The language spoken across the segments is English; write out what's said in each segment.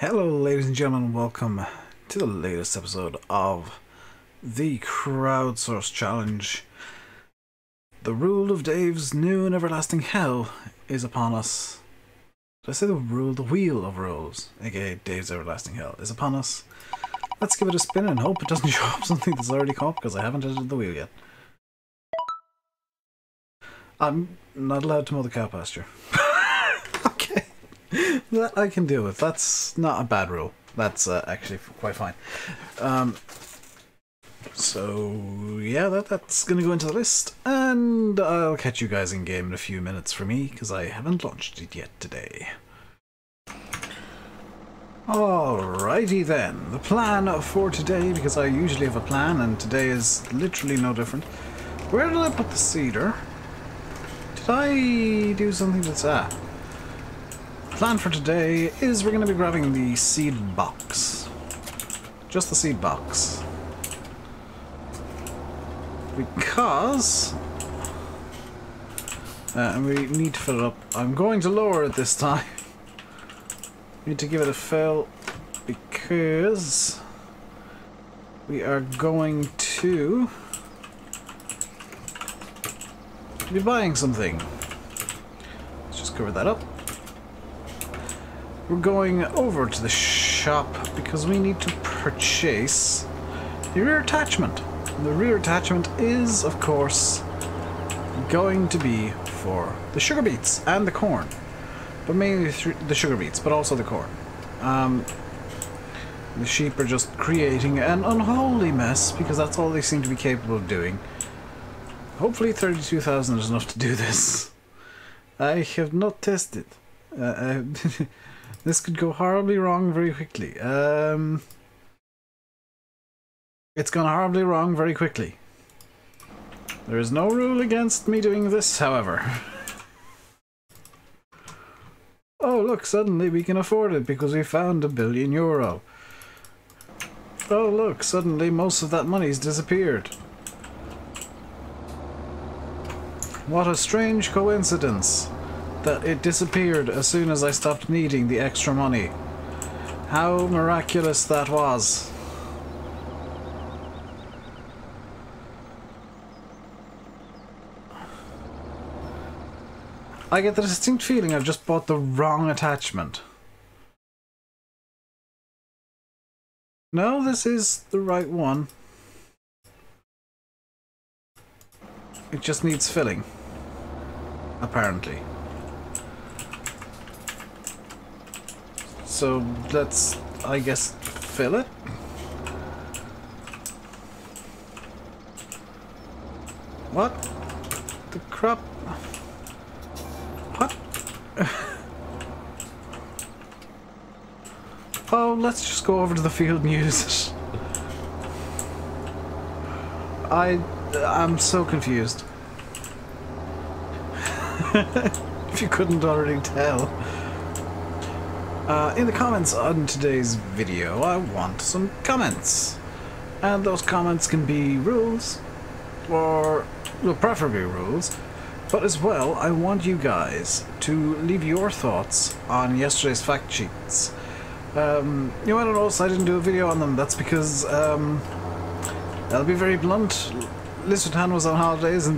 Hello ladies and gentlemen, welcome to the latest episode of the Crowdsourced Challenge. The rule of Dave's new and everlasting hell is upon us. Did I say the rule? The wheel of rules, aka Dave's everlasting hell, is upon us. Let's give it a spin and hope it doesn't show up something that's already come up because I haven't edited the wheel yet. I'm not allowed to mow the cow pasture. Okay. That I can deal with. That's not a bad rule. That's actually quite fine. So yeah, that's gonna go into the list, and I'll catch you guys in game in a few minutes for me because I haven't launched it yet today. Alrighty then, the plan for today, because I usually have a plan and today is literally no different. Where did I put the cedar? Did I do something that's plan for today is we're going to be grabbing the seed box. Just the seed box. Because and we need to fill it up. I'm going to lower it this time. Need to give it a fill because we are going to be buying something. Let's just cover that up. We're going over to the shop because we need to purchase the rear attachment. And the rear attachment is, of course, going to be for the sugar beets and the corn. But mainly the sugar beets, but also the corn. The sheep are just creating an unholy mess because that's all they seem to be capable of doing. Hopefully 32,000 is enough to do this. I have not tested. This could go horribly wrong very quickly. It's gone horribly wrong very quickly. There is no rule against me doing this, however. Oh look, suddenly we can afford it because we found €1 billion. Oh look, suddenly most of that money's disappeared. What a strange coincidence that it disappeared as soon as I stopped needing the extra money. How miraculous that was. I get the distinct feeling I've just bought the wrong attachment. No, this is the right one. It just needs filling. Apparently. So let's, I guess, fill it. What? The crap? What? Oh, let's just go over to the field and use it. I'm so confused. If you couldn't already tell. In the comments on today's video, I want some comments. And those comments can be rules, or, well, preferably rules, but as well, I want you guys to leave your thoughts on yesterday's fact sheets. You know, I don't know, so I didn't do a video on them. That's because, I'll be very blunt, Lizardhan was on holidays and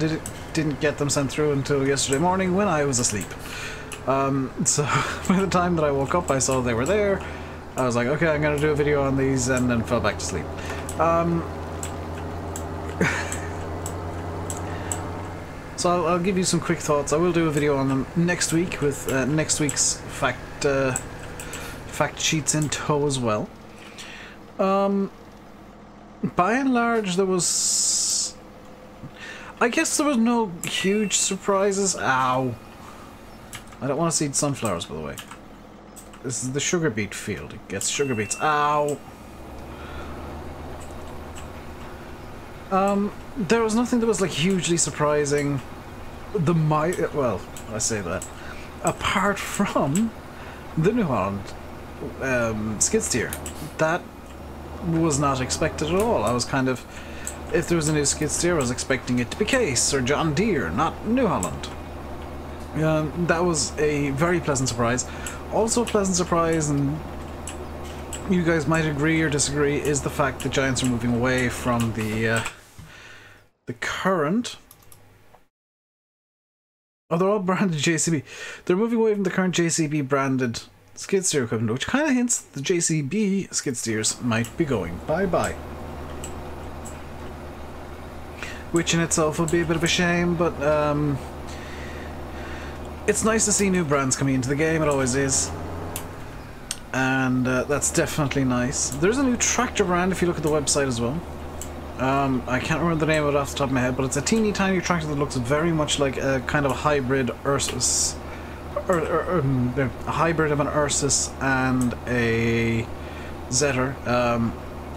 didn't get them sent through until yesterday morning when I was asleep. So by the time that I woke up I saw they were there. I was like, okay, I'm gonna do a video on these, and then fell back to sleep. So I'll give you some quick thoughts. I will do a video on them next week with next week's fact sheets in tow as well. By and large, there was, I guess there was no huge surprises. Ow. I don't want to seed sunflowers, by the way. This is the sugar beet field. It gets sugar beets. Ow. There was nothing that was like hugely surprising. Well, I say that. Apart from the New Holland skid steer. That was not expected at all. I was kind of, if there was a new skid steer, I was expecting it to be Case or John Deere, not New Holland. That was a very pleasant surprise. Also a pleasant surprise, and you guys might agree or disagree is the fact that Giants are moving away from the current. Oh, they're all branded JCB. They're moving away from the current JCB branded skid steer equipment, which kind of hints that the JCB skid steers might be going bye-bye. Which in itself will be a bit of a shame, but it's nice to see new brands coming into the game, it always is. And that's definitely nice. There's a new tractor brand if you look at the website as well. I can't remember the name of it off the top of my head, but it's a teeny tiny tractor that looks very much like a kind of a hybrid Ursus, a hybrid of an Ursus and a Zetter.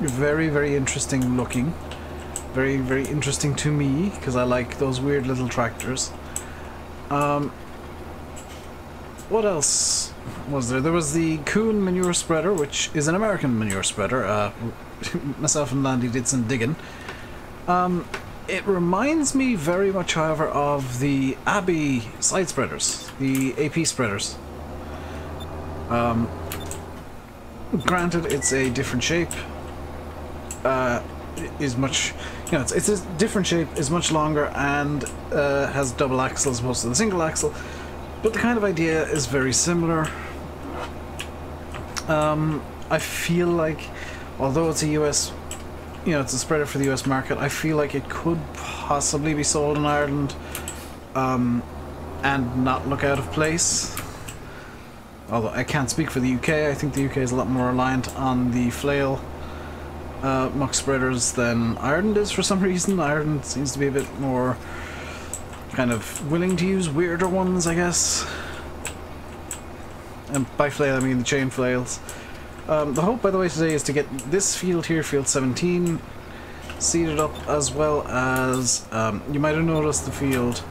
Very, very interesting looking. Very, very interesting to me because I like those weird little tractors. What else was there? There was the Kuhn manure spreader, which is an American manure spreader. Myself and Landy did some digging. It reminds me very much, however, of the Abbey side spreaders, the AP spreaders. Granted, it's a different shape. Is much, you know, it's a different shape, is much longer, and has double axle as opposed to the single axle. But the kind of idea is very similar. I feel like, although it's a US, you know, it's a spreader for the US market, I feel like it could possibly be sold in Ireland and not look out of place. Although I can't speak for the UK, I think the UK is a lot more reliant on the flail muck spreaders than Ireland is for some reason. Ireland seems to be a bit more kind of willing to use weirder ones, I guess. And by flail I mean the chain flails. The hope, by the way, today is to get this field here, field 17, seeded up, as well as, you might have noticed the field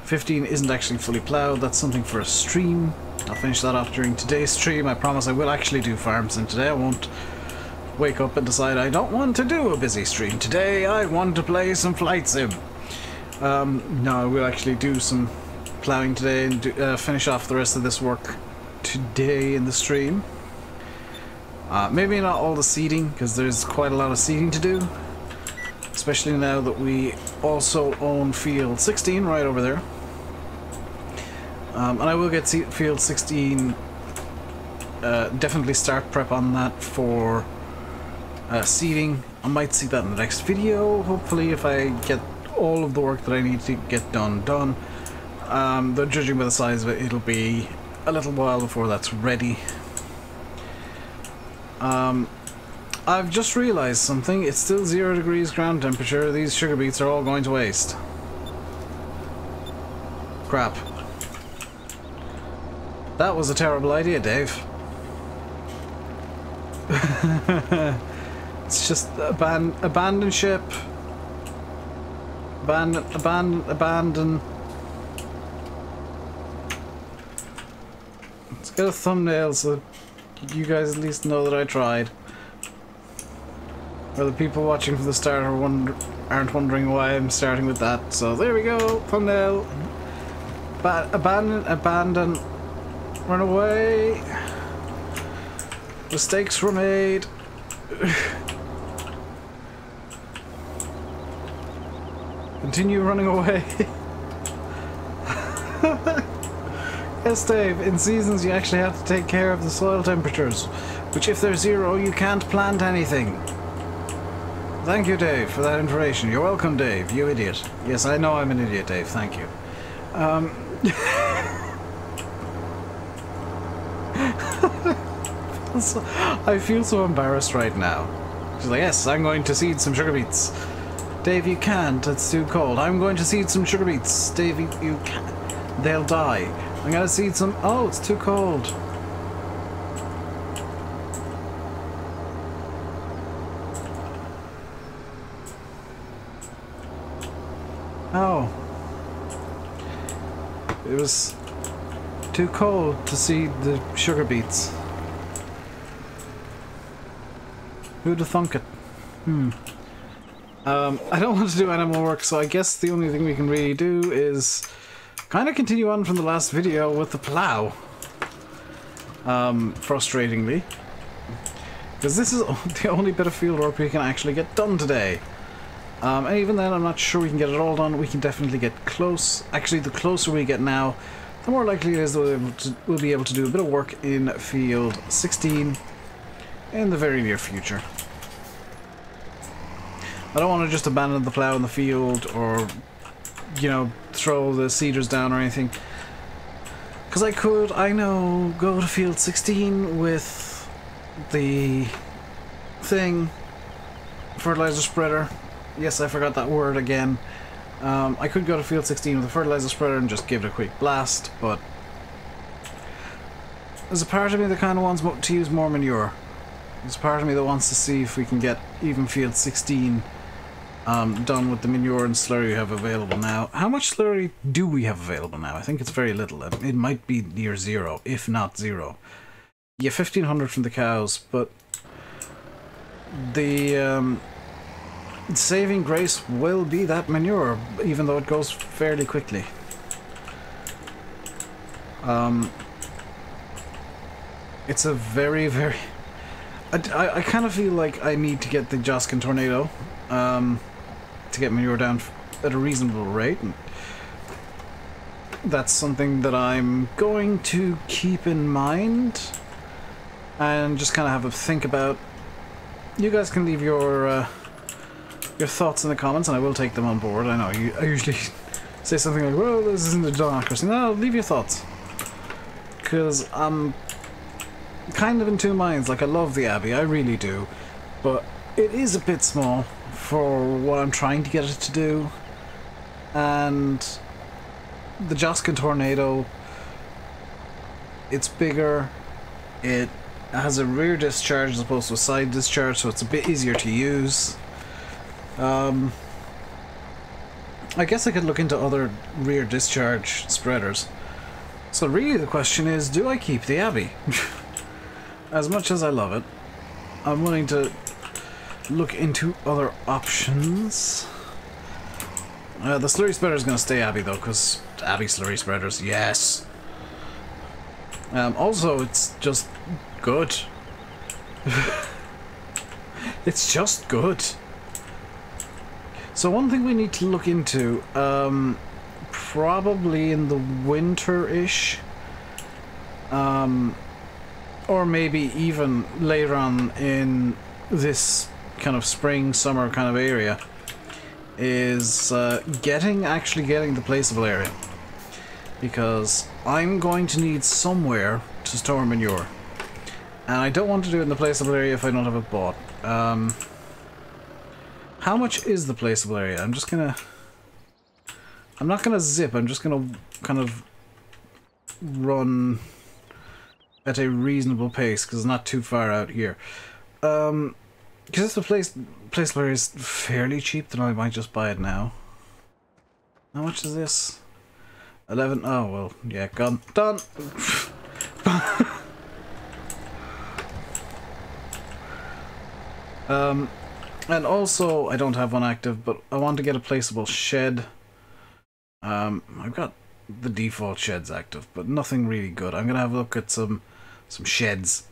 15 isn't actually fully ploughed. That's something for a stream. I'll finish that off during today's stream. I promise I will actually do farm sim today. I won't wake up and decide I don't want to do a busy stream today. I want to play some flight sim. No, I will actually do some ploughing today and do, finish off the rest of this work today in the stream. Maybe not all the seeding, because there's quite a lot of seeding to do. Especially now that we also own field 16 right over there. And I will get field 16, definitely start prep on that for seeding. I might see that in the next video, hopefully, if I get all of the work that I need to get done. Though judging by the size of it, it'll be a little while before that's ready. I've just realized something. It's still 0 degrees ground temperature. These sugar beets are all going to waste. Crap. That was a terrible idea, Dave. It's just abandon ship. Abandon. Let's get a thumbnail so you guys at least know that I tried. Or the people watching from the start aren't wondering why I'm starting with that. So there we go, thumbnail. Abandon. Run away. Mistakes were made. Continue running away. Yes, Dave, in seasons you actually have to take care of the soil temperatures, which if they're 0, you can't plant anything. Thank you, Dave, for that information. You're welcome, Dave, you idiot. Yes, I know I'm an idiot, Dave, thank you. I feel so embarrassed right now. She's like, yes, I'm going to seed some sugar beets. Dave, you can't, it's too cold. I'm going to seed some sugar beets. Dave, you can't. They'll die. I'm gonna seed some. Oh, it's too cold. Oh. It was too cold to seed the sugar beets. Who'd have thunk it? I don't want to do any more work, so I guess the only thing we can really do is kind of continue on from the last video with the plow. Frustratingly. Because this is the only bit of field work we can actually get done today. And even then, I'm not sure we can get it all done. We can definitely get close. Actually, the closer we get now, the more likely it is that we'll be able to do a bit of work in field 16 in the very near future. I don't want to just abandon the plow in the field or, you know, throw the seeders down or anything. Because I could, I know, go to field 16 with the thing, fertilizer spreader. Yes, I forgot that word again. I could go to field 16 with a fertilizer spreader and just give it a quick blast, but there's a part of me that kind of wants to use more manure. There's a part of me that wants to see if we can get even field 16 done with the manure and slurry we have available now. How much slurry do we have available now? I think it's very little. It might be near zero, if not zero. Yeah, 1,500 from the cows, but the saving grace will be that manure, even though it goes fairly quickly. It's a very, very... I kind of feel like I need to get the Joskin Tornado to get manure down at a reasonable rate. And that's something that I'm going to keep in mind and just kind of have a think about. You guys can leave your thoughts in the comments, and I will take them on board. I know I usually say something like, "Well, this isn't a democracy." No, leave your thoughts, because I'm kind of in two minds. Like, I love the Abbey, I really do, but it is a bit small for what I'm trying to get it to do, and the Joskin Tornado, it's bigger, it has a rear discharge as opposed to a side discharge, so it's a bit easier to use. I guess I could look into other rear discharge spreaders. So really the question is, do I keep the Abbey? As much as I love it, I'm willing to look into other options. The slurry spreader is going to stay Abbey though, because Abbey slurry spreaders, yes. Also, it's just good. It's just good. So one thing we need to look into, probably in the winter-ish, or maybe even later on in this kind of spring, summer kind of area, is actually getting the placeable area. Because I'm going to need somewhere to store manure. And I don't want to do it in the placeable area if I don't have it bought. How much is the placeable area? I'm not gonna zip, I'm just gonna kind of run at a reasonable pace, because it's not too far out here. Because if the placeable area is fairly cheap, then I might just buy it now. How much is this? 11, oh well, yeah, gone, done! And also, I don't have one active, but I want to get a placeable shed. I've got the default sheds active, but nothing really good. I'm gonna have a look at some sheds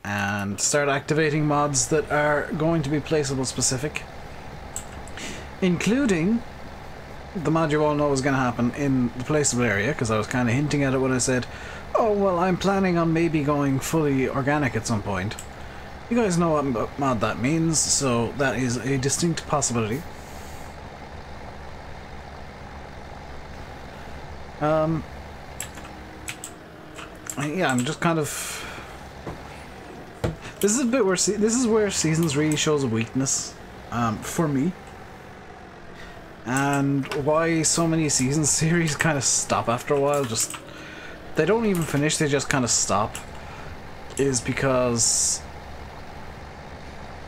and start activating mods that are going to be placeable specific, including the mod you all know is going to happen in the placeable area, because I was kind of hinting at it when I said, oh well, I'm planning on maybe going fully organic at some point. You guys know what mod that means, so that is a distinct possibility. Yeah, I'm just kind of... This is a bit where this is where Seasons really shows a weakness, for me. And why so many Seasons series kind of stop after a while, just... They don't even finish, they just kind of stop. Is because...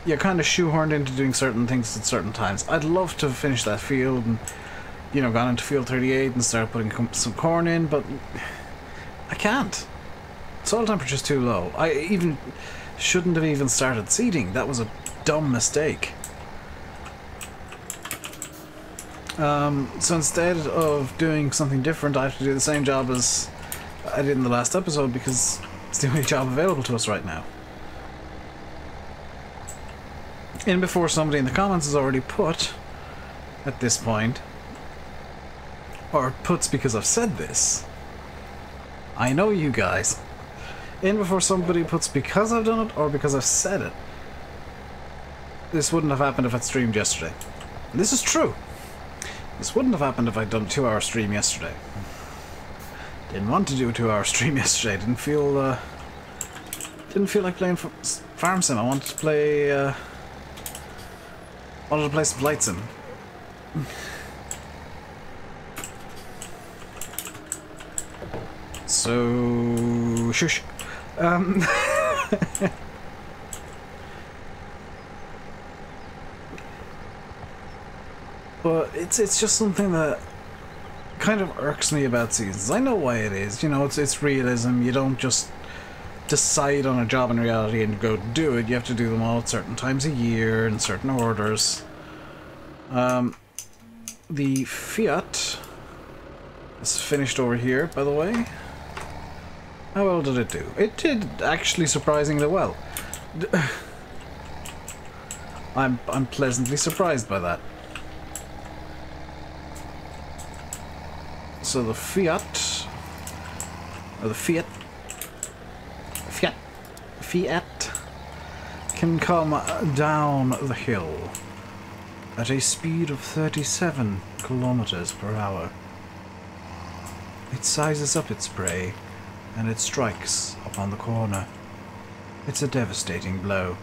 you're kind of shoehorned into doing certain things at certain times. I'd love to finish that field and, you know, gone into field 38 and start putting some corn in, but I can't. Soil temperature's too low. I even shouldn't have even started seeding. That was a dumb mistake. So instead of doing something different, I have to do the same job as I did in the last episode, because it's the only job available to us right now. in before somebody in the comments has already put at this point, or puts because I've said this. I know you guys. In before somebody puts because I've done it or because I've said it. This wouldn't have happened if I'd streamed yesterday. And this is true. This wouldn't have happened if I'd done a 2-hour stream yesterday. Didn't want to do a 2-hour stream yesterday. Didn't feel like playing Farm Sim. I wanted to play some Flight Sim. So shush. But it's just something that kind of irks me about seasons. I know why it is. You know, it's realism. You don't just decide on a job in reality and go do it. You have to do them all at certain times a year in certain orders. The Fiat is finished over here, by the way. How well did it do? It did actually surprisingly well. I'm pleasantly surprised by that. So the Fiat, or the Fiat can come down the hill at a speed of 37 kilometers per hour. It sizes up its prey and it strikes upon the corner. It's a devastating blow.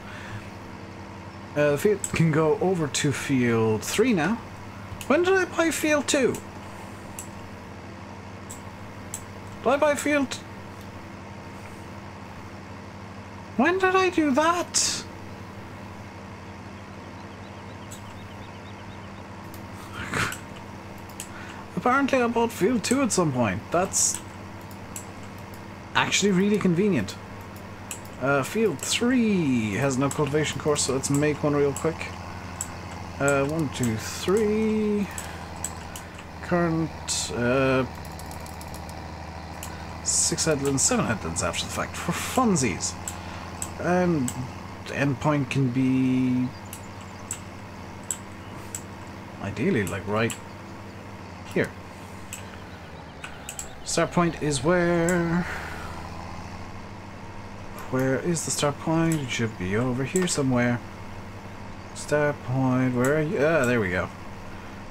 The Fiat can go over to field 3 now. When did I buy field 2? Did I buy field... When did I do that? Apparently I bought field 2 at some point. That's actually really convenient. Field 3 has no cultivation course, so let's make one real quick. 1, 2, 3. Current 6 headlands, 7 headlands after the fact, for funsies. And the endpoint can be ideally like right here. Start point is where? Where is the start point? It should be over here somewhere. Start point, where are you? Ah, there we go.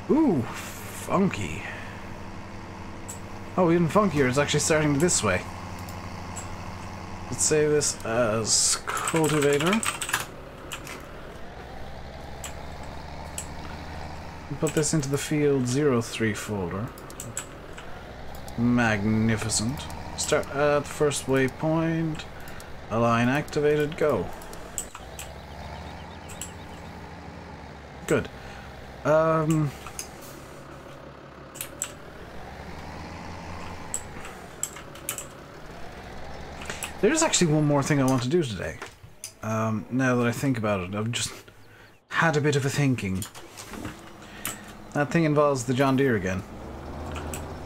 Ooh, funky. Oh, even funkier, it's actually starting this way. Let's save this as cultivator. Put this into the field 03 folder. Magnificent. Start at the first waypoint. Align activated, go. Good. There's actually one more thing I want to do today. Now that I think about it, I've just had a bit of a thinking. That thing involves the John Deere again.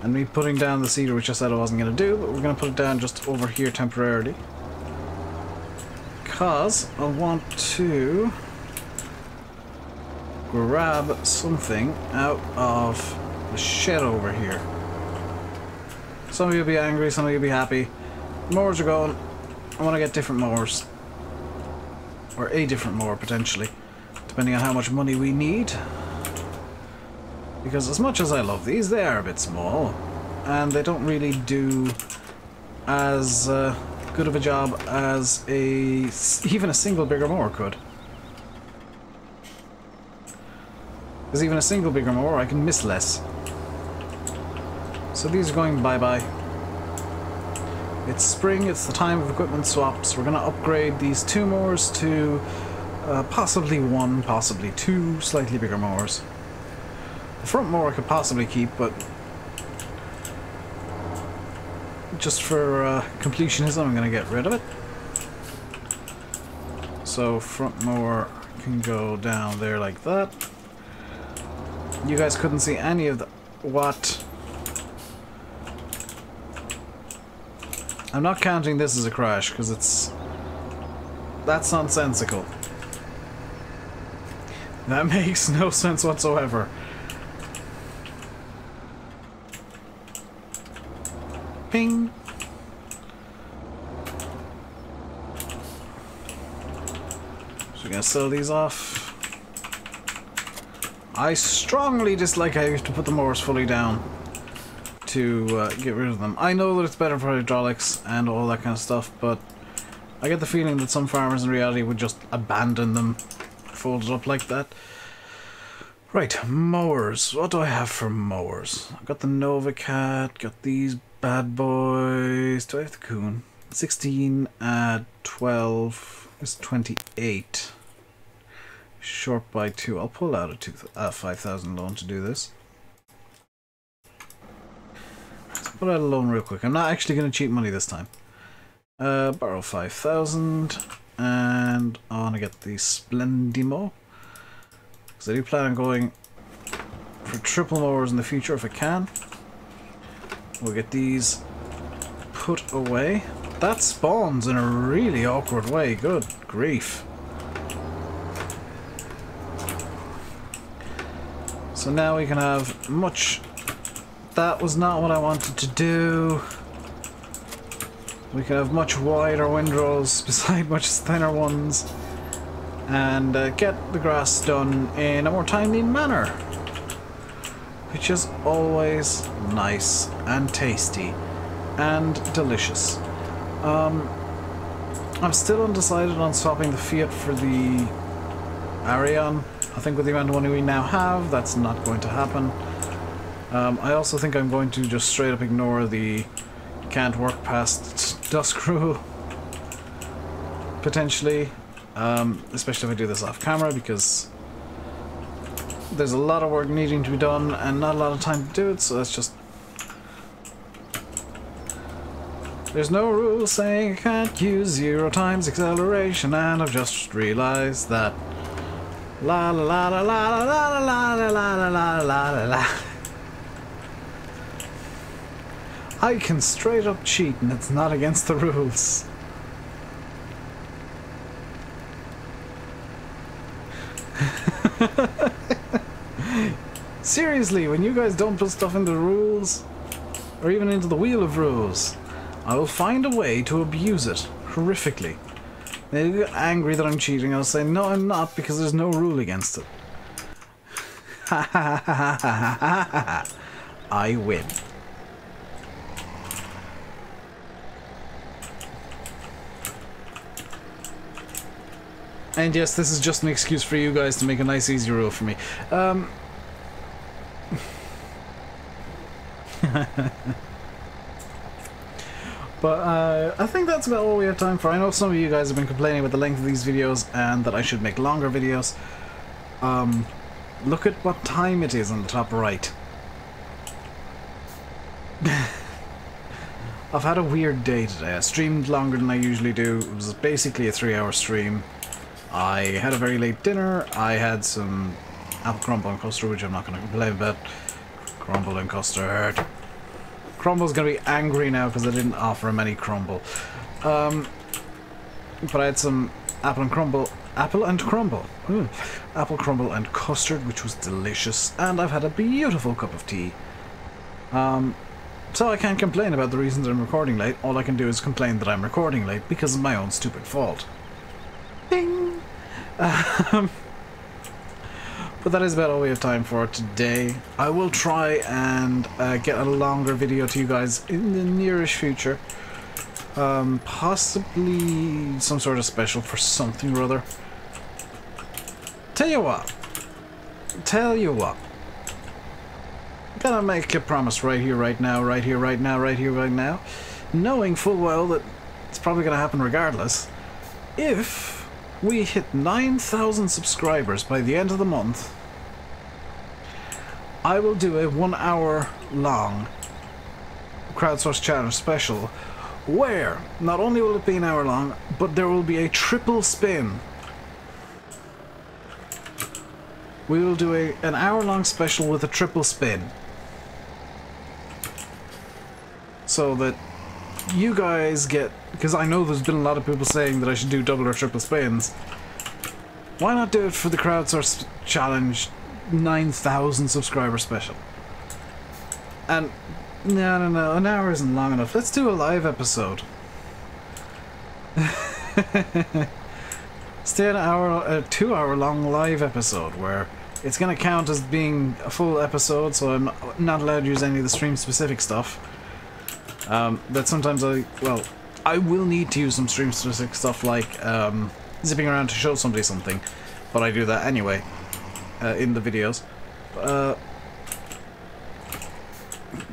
And me putting down the cedar, which I said I wasn't going to do, but we're going to put it down just over here temporarily. Because I want to grab something out of the shed over here. Some of you will be angry, some of you will be happy. Mowers are going. I want to get different mowers. Or a different mower, potentially. Depending on how much money we need. Because as much as I love these, they are a bit small. And they don't really do as good of a job as even a single bigger mower could. Because even a single bigger mower, I can miss less. So these are going bye-bye. It's spring, it's the time of equipment swaps. We're going to upgrade these 2 mowers to possibly 1, possibly 2 slightly bigger mowers. The front mower I could possibly keep, but just for completionism, I'm going to get rid of it. So front mower can go down there like that. You guys couldn't see any of the... What? I'm not counting this as a crash, because it's... That's nonsensical. That makes no sense whatsoever. Ping. So we're gonna sell these off. I strongly dislike how you have to put the mowers fully down to get rid of them. I know that it's better for hydraulics and all that kind of stuff, but I get the feeling that some farmers in reality would just abandon them folded up like that. Right, mowers. What do I have for mowers? I've got the Nova Cat, got these bad boys. Do I have the Coon? 16 add 12 is 28. Short by 2. I'll pull out a 5,000 loan to do this. Let's pull out a loan real quick. I'm not actually going to cheat money this time. Borrow 5,000. And I want to get the Splendimo. Because I do plan on going for triple mowers in the future if I can. We'll get these put away. That spawns in a really awkward way. Good grief. So now we can have much... That was not what I wanted to do. We can have much wider windrows beside much thinner ones. And get the grass done in a more timely manner. Which is always nice and tasty and delicious. I'm still undecided on swapping the Fiat for the Arion. I think with the amount of money we now have, that's not going to happen. I also think I'm going to just straight up ignore the can't work past dusk rule. Potentially. Especially if I do this off camera, because there's a lot of work needing to be done and not a lot of time to do it, so that's just... There's no rule saying I can't use 0 times acceleration, and I've just realized that. La la la la la la la la la la la la la. I can straight up cheat and it's not against the rules. Seriously, when you guys don't put stuff into the rules, or even into the wheel of rules, I will find a way to abuse it horrifically. They'll get angry that I'm cheating. I'll say, no, I'm not, because there's no rule against it. Ha ha ha ha ha ha ha. I win. And yes, this is just an excuse for you guys to make a nice, easy rule for me. But I think that's about all we have time for. I know some of you guys have been complaining about the length of these videos and that I should make longer videos. Look at what time it is on the top right. I've had a weird day today. I streamed longer than I usually do. It was basically a 3-hour stream. I had a very late dinner. I had some apple crumble and custard, which I'm not going to complain about. Crumble and custard. Crumble's going to be angry now because I didn't offer him any crumble. But I had some apple and crumble. Apple and crumble. Apple crumble and custard, which was delicious. And I've had a beautiful cup of tea. So I can't complain about the reasons I'm recording late. All I can do is complain that I'm recording late because of my own stupid fault. Ding! But that is about all we have time for today. I will try and get a longer video to you guys in the nearest future. Possibly some sort of special for something or other. Tell you what. I'm gonna make a promise right here, right now, right here, right now, right here, right now. Knowing full well that it's probably gonna happen regardless. If we hit 9,000 subscribers by the end of the month, I will do a 1-hour long Crowdsourced channel special where not only will it be an hour long, but there will be a triple spin. We will do an hour-long special with a triple spin. So that you guys get... Because I know there's been a lot of people saying that I should do double or triple spins. Why not do it for the Crowdsourced Challenge 9,000 subscriber special? And no, an hour isn't long enough. Let's do a live episode. Stay an hour, a 2 hour long live episode where it's going to count as being a full episode, so I'm not allowed to use any of the stream specific stuff. That sometimes I will need to use some stream specific stuff like zipping around to show somebody something, but I do that anyway in the videos.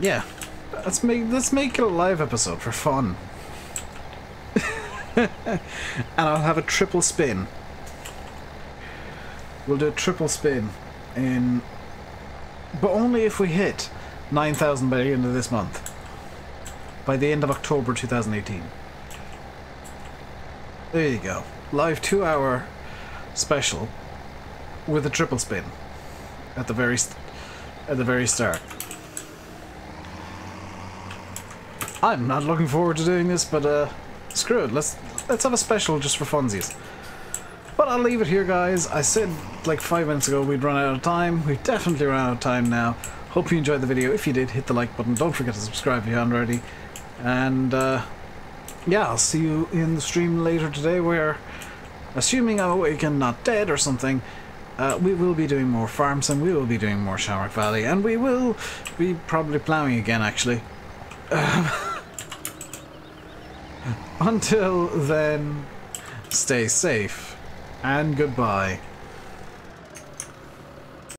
Yeah, let's make it a live episode for fun. And I'll have a triple spin. We'll do a triple spin but only if we hit 9,000 by the end of this month. By the end of October 2018. There you go. Live 2 hour special with a triple spin at the very start. I'm not looking forward to doing this, but screw it. Let's have a special just for funsies. But I'll leave it here, guys. I said like 5 minutes ago we'd run out of time. We've definitely run out of time now. Hope you enjoyed the video. If you did, hit the like button. Don't forget to subscribe if you haven't already. And yeah, I'll see you in the stream later today where, assuming I'm awake and not dead or something, we will be doing more farms and we will be doing more Shamrock Valley, and we will be probably ploughing again, actually. Until then, stay safe and goodbye.